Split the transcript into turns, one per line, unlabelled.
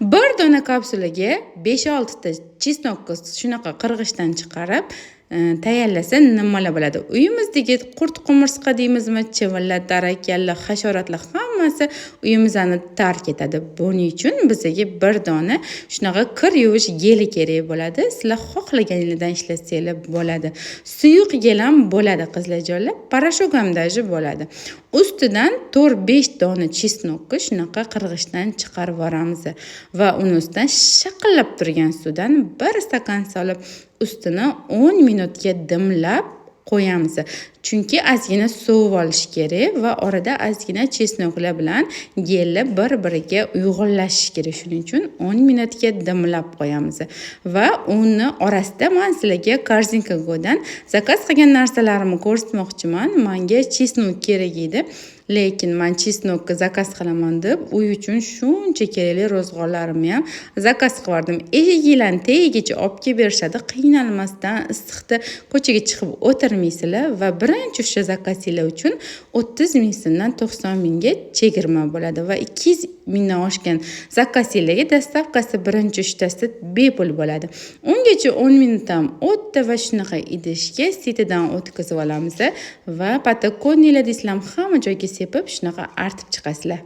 Bir dona kapsulaga 5-6 ta chesnokni shunaqa qirg'ichdan chiqarib tayyorlasa nimalar bo'ladi? Uyimizdagi qurt qumursqa deymizmi, chivinlar, tarakallar, hasharotlar hammasi uyimizni tark etadi. Buning uchun bizga bir dona shunaqa kir yuvish geli kerak bo'ladi. Sizlar xohlaganingizdan ishlasanglar bo'ladi. Suyuq gel ham bo'ladi qizlarjonlar, parashok ham даже bo'ladi. Ustidan 4-5 dona chesnokni shunaqa qirg'ichdan chiqarib yuboramiz va uni ustidan shaqillab turgan suvdan 1 stakan solib ustini 10 minutga dimlab qo'yamiz. Chunki ozgina sovib olish kerak va orada ozgina chesnoklar bilan gelni bir-biriga uyg'unlashishi kerak. Shuning uchun 10 minutga dimlab qo'yamiz. Va uni orasida men sizlarga korzinkadan zakaz qilgan narsalarimni ko'rsatmoqchiman. Menga chesnok kerak edi. Lekin men chesnokni zakaz qilaman deb uy uchun shuncha kerakli ro'zg'orlarimni ham zakaz qildim. Eshigilarni tagigacha olib kelib berishadi. Qiynalmasdan issiqda ko'chaga chiqib o'tirmaysizlar va birinchi o'sha zakazinglar uchun 30 ming so'mdan 90 mingga chegirma bo'ladi va 200 mingdan oshgan zakazinglarga dastavkasi birinchi uchtasi bepul bo'ladi. Ungacha 10 minut ham o'tdi va shunaqa idishga sitidan o'tkazib olamiz va patakoniylar deysizlar hamma joyga sepib shunaqa artib chiqasizlar.